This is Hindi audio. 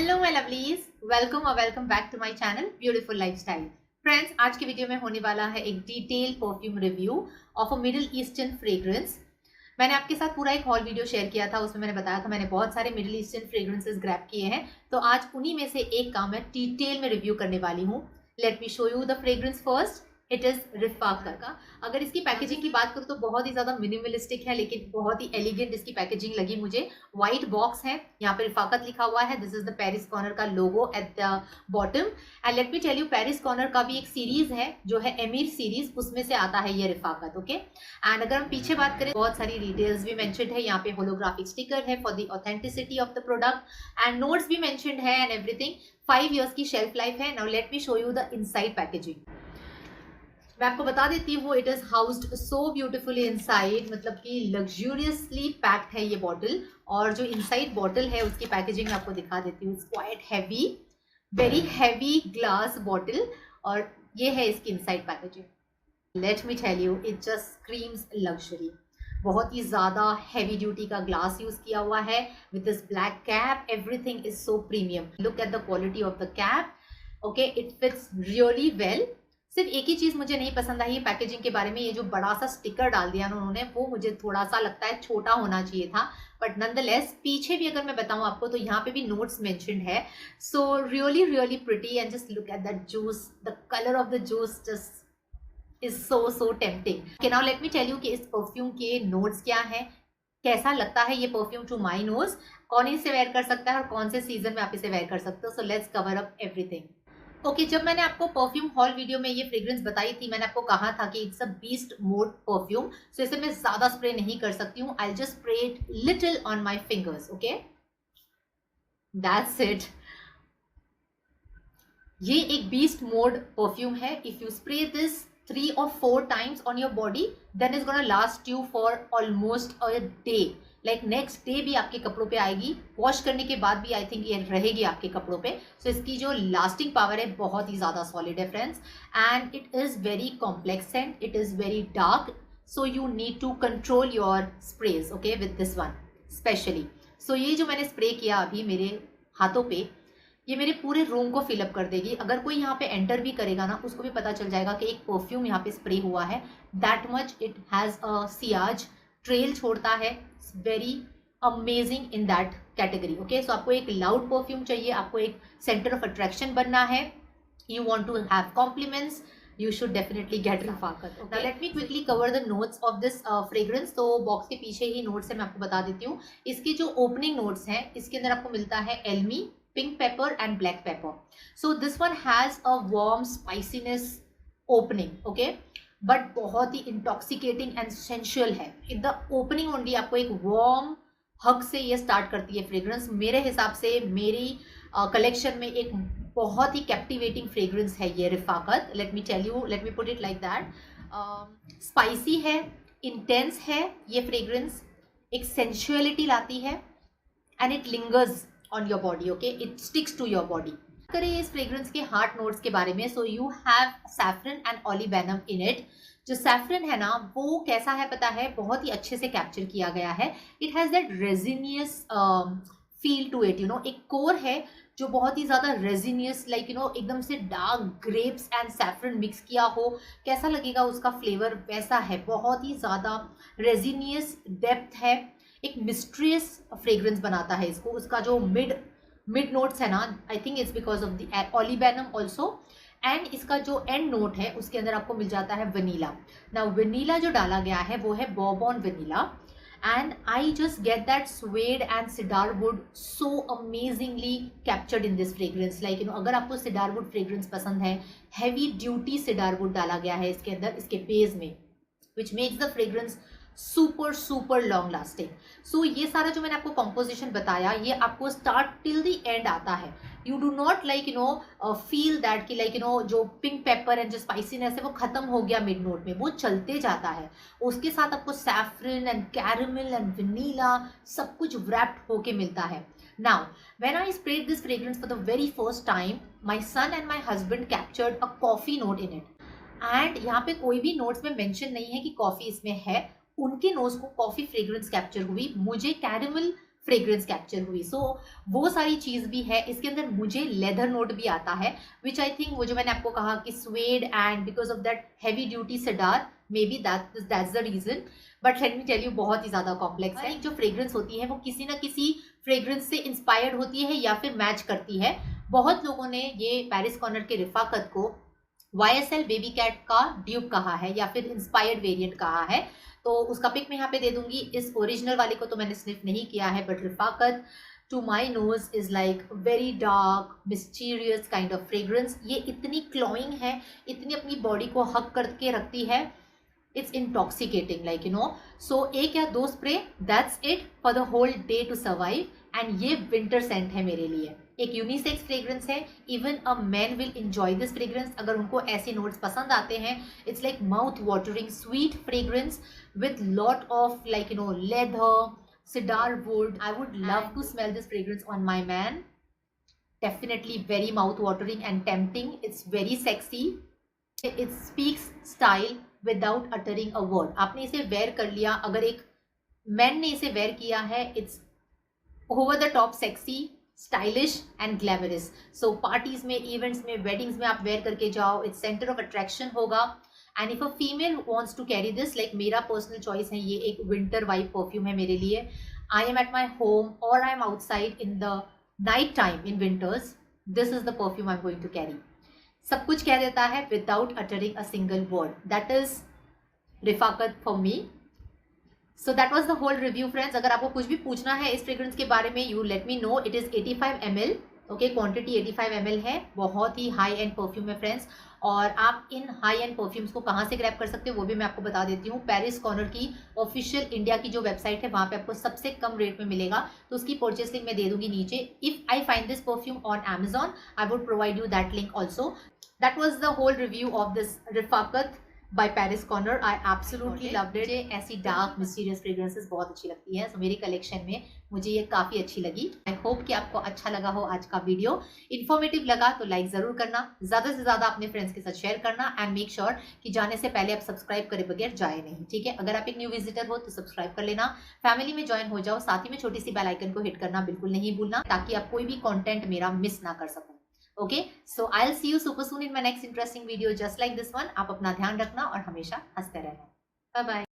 Hello my lovelies, welcome back to my channel beautiful lifestyle. Friends, आज की वीडियो में होने वाला है एक detail perfume review of a middle eastern fragrance. मैंने आपके साथ पूरा एक हॉल वीडियो शेयर किया था, उसमें मैंने बताया था मैंने बहुत सारे मिडिल ईस्टर्न फ्रेग्रेंसेस ग्रैब किए हैं। तो आज उन्हीं में से एक का मैं डिटेल में रिव्यू करने वाली हूँ। Let me show you the fragrance first. It is रिफाका का। अगर इसकी पैकेजिंग की बात करूँ तो बहुत ही ज्यादा मिनिमलिस्टिक है, लेकिन बहुत ही एलिगेंट इसकी पैकेजिंग लगी मुझे। व्हाइट बॉक्स है, यहाँ पे रिफाकत लिखा हुआ है। This is the Paris Corner का logo at the bottom. And let me tell you, Paris Corner का भी एक सीरीज है जो है एमीर सीरीज, उसमें से आता है ये रिफाकत। ओके, एंड अगर हम पीछे बात करें, बहुत सारी डिटेल्स भी मेंशन्ड है। यहाँ पे होलोग्राफिक स्टिकर है for the authenticity of the product, and notes भी मेंशन्ड है एंड एवरीथिंग। 5 years की शेल्फ लाइफ है। Now let me show you the inside packaging. मैं आपको बता देती हूँ, it is housed so beautifully inside, मतलब कि लग्जूरियसली पैक्ड है ये बॉटल। और जो इनसाइड बॉटल है उसकी पैकेजिंग मैं आपको दिखा देती हूँ। It's quite heavy, very heavy glass bottle, और ये है इसकी inside packaging. Let me tell you, it just screams luxury. बहुत ही ज्यादा हैवी ड्यूटी का ग्लास यूज किया हुआ है with this black cap. Everything is so premium. Look at the quality of the cap. Okay, it fits really well. सिर्फ एक ही चीज मुझे नहीं पसंद आई पैकेजिंग के बारे में, ये जो बड़ा सा स्टिकर डाल दिया ना उन्होंने, वो मुझे थोड़ा सा लगता है छोटा होना चाहिए था। बट नॉनदलेस पीछे भी अगर मैं बताऊं आपको तो यहाँ पे भी नोट्स मेंशन्ड है। So really pretty, and just look at that juice, the colour of the juice just is so tempting. Okay, now let me tell you कि इस परफ्यूम के नोट्स क्या है, कैसा लगता है ये परफ्यूम टू माई नोज, कौन इसे वेयर कर सकता है और कौन से सीजन में आप इसे वेयर कर सकते हो। So let's cover up everything. Okay, जब मैंने आपको परफ्यूम हॉल वीडियो में ये फ्रेग्रेंस बताई थी, मैंने आपको कहा था कि it's a beast mode perfume, so इसे मैं ज्यादा स्प्रे नहीं कर सकती हूँ। I just spray it little on my fingers. Okay, that's it. ये एक बीस्ट मोड परफ्यूम है। If you spray this 3 or 4 times on your body, then it's gonna last you for almost a day. Like next day भी आपके कपड़ों पे आएगी, वॉश करने के बाद भी आई थिंक ये रहेगी आपके कपड़ों पे। सो इसकी जो लास्टिंग पावर है बहुत ही ज्यादा सॉलिड है friends, and it is very complex and it is very dark. So you need to control your sprays, okay, with this one specially. So ये जो मैंने स्प्रे किया अभी मेरे हाथों पे, ये मेरे पूरे रूम को फिलअप कर देगी। अगर कोई यहाँ पे एंटर भी करेगा ना, उसको भी पता चल जाएगा कि एक परफ्यूम यहाँ पे स्प्रे हुआ है। That much it has a सियाज ट्रेल छोड़ता है। Very amazing in that category. Okay, so आपको एक लाउड परफ्यूम चाहिए, आपको एक सेंटर ऑफ अट्रैक्शन बनना है, you want to have compliments, you should definitely get Rafaqat. Okay. Now let me quickly cover the notes of this fragrance. तो बॉक्स के पीछे ही नोट्स है, मैं आपको बता देती हूँ। इसके जो ओपनिंग नोट्स हैं, इसके अंदर आपको मिलता है elemi, pink pepper and black pepper. So this one has a warm spiciness opening, okay, but बहुत ही इंटॉक्सिकेटिंग एंड सेंशुअल है। इन द ओपनिंग ओनली आपको एक वार्म हग से ये स्टार्ट करती है फ्रेग्रेंस। मेरे हिसाब से मेरी कलेक्शन में एक बहुत ही कैप्टिवेटिंग फ्रेग्रेंस है ये Rifaqat. Let me tell you, let me put it like that. Spicy है, इंटेंस है ये फ्रेग्रेंस, एक सेंशुअलिटी लाती है, and it lingers on your body. Okay, it sticks to your body. करें इस फ्रेग्रेंस के हार्ट नोट्स के बारे में, so you have saffron and olibanum in it. जो सैफरन है ना, वो कैसा है पता है, बहुत ही अच्छे से कैप्चर किया गया है। It has that resinous feel to it, you know. एक कोर है जो बहुत ही ज्यादा रेजिनियस, लाइक यू नो, एकदम से dark grapes and saffron mix किया हो, कैसा लगेगा उसका फ्लेवर, वैसा है। बहुत ही ज्यादा रेजिनियस डेप्थ है, एक मिस्ट्रियस फ्रेग्रेंस बनाता है इसको। उसका जो मिड नोट्स है ना, I think it's because of the olibanum also, and इसका जो एंड नोट है उसके अंदर आपको मिल जाता है वनीला। नाउ वनीला जो डाला गया है वो है बourbon vanilla, and I just get that suede and cedar wood so amazingly captured in this fragrance. Like you know, अगर आपको cedar wood fragrance पसंद है, heavy duty cedar wood डाला गया है इसके अंदर, इसके बेस में, which makes the fragrance super long lasting. So ये सारा जो मैंने आपको कॉम्पोजिशन बताया, ये आपको स्टार्ट टिल द एंड आता है। You do not like you no feel that कि लाइक यू नो जो पिंक पेपर एंड जो स्पाइसीनेस है वो खत्म हो गया मिड नोट में, वो चलते जाता है। उसके साथ आपको saffron and caramel and vanilla सब कुछ wrapped होके मिलता है। Now, when I sprayed this fragrance for the very first time, my son and my husband captured a coffee note in it. And यहाँ पे कोई भी नोट्स में मेंशन नहीं है कि कॉफी इसमें है। उनके नोज को कॉफी फ्रेग्रेंस कैप्चर हुई, मुझे कैरमल फ्रेग्रेंस कैप्चर हुई। सो वो सारी चीज भी है इसके अंदर। मुझे लेदर नोट भी आता है, विच आई थिंक वो जो मैंने आपको कहा कि suede and because of that heavy duty cedar, maybe that's the reason. But let me tell you, बहुत ही ज्यादा कॉम्प्लेक्स है। जो फ्रेग्रेंस होती है वो किसी ना किसी फ्रेग्रेंस से इंस्पायर्ड होती है या फिर मैच करती है। बहुत लोगों ने ये पैरिस कॉर्नर के रिफाकत को YSL बेबी कैट का ड्यूब कहा है या फिर इंस्पायर्ड वेरिएंट कहा है। तो उसका पिक मैं यहाँ पे दे दूंगी। इस ओरिजिनल वाले को तो मैंने स्निफ नहीं किया है, but Rifaqat to my nose is like very dark mysterious kind of fragrance. ये इतनी क्लॉइंग है, इतनी अपनी बॉडी को हक करके रखती है, it's intoxicating like you know. So एक या दो spray, that's it for the whole day to survive. And ये विंटर सेंट है मेरे लिए, एक यूनिसेक्स फ्रेग्रेंस है। Even a man will enjoy this fragrance अगर उनको ऐसे नोट्स पसंद आते हैं। It's like mouth watering sweet fragrance with lot of like you know leather, cedar wood. I would love to smell this fragrance on my man. Definitely very mouth watering and tempting. It's very sexy. It speaks style without uttering a word. आपने इसे वेयर कर लिया, अगर एक मैन ने इसे वेयर किया है, it's over the top sexy, stylish and glamorous. So parties में, इवेंट्स में, वेडिंग्स में आप वेयर करके जाओ, इट्स सेंटर ऑफ अट्रैक्शन होगा। And if a female wants to carry this, like मेरा पर्सनल चॉइस है, ये एक विंटर वाइब परफ्यूम है मेरे लिए। I am at my home और I am outside in the night time in winters, this is the perfume I am going to carry. सब कुछ कह देता है without uttering a single word. That is Rifaqat for me. So that was the whole review friends. अगर आपको कुछ भी पूछना है इस फ्रेग्रेंस के बारे में, you let me know. It is 85 ml, okay, quantity 85 ml है। बहुत ही हाई एंड परफ्यूम है फ्रेंड्स। और आप इन हाई एंड परफ्यूम्स को कहाँ से ग्रैब कर सकते हो वो भी मैं आपको बता देती हूँ। पैरिस कॉर्नर की ऑफिशियल इंडिया की जो वेबसाइट है वहाँ पे आपको सबसे कम रेट में मिलेगा, तो उसकी परचेस लिंक मैं दे दूंगी नीचे। If I find this perfume on Amazon, I would provide you that link also. That was the whole review of this Rifaqat by Paris Corner. I absolutely loved it. मुझे ऐसी डार्क मिस्टीरियस फ्रेग्रेंसेस बहुत अच्छी लगती है, so मेरी कलेक्शन में मुझे ये काफ़ी अच्छी लगी। आई होप कि आपको अच्छा लगा हो आज का वीडियो। इन्फॉर्मेटिव लगा तो लाइक ज़रूर करना, ज़्यादा से ज़्यादा अपने फ्रेंड्स के साथ शेयर करना, एंड मेक श्योर कि जाने से पहले आप सब्सक्राइब करे बगैर जाए नहीं, ठीक है। अगर आप एक न्यू विजिटर हो तो सब्सक्राइब कर लेना, फैमिली में ज्वाइन हो जाओ, साथ ही में छोटी सी बेल आइकन को हिट करना बिल्कुल नहीं भूलना, ताकि आप कोई भी कॉन्टेंट मेरा मिस ना कर सको। Okay, so I'll see you super soon in my next interesting video just like this one. आप अपना ध्यान रखना और हमेशा हंसते रहना। Bye bye.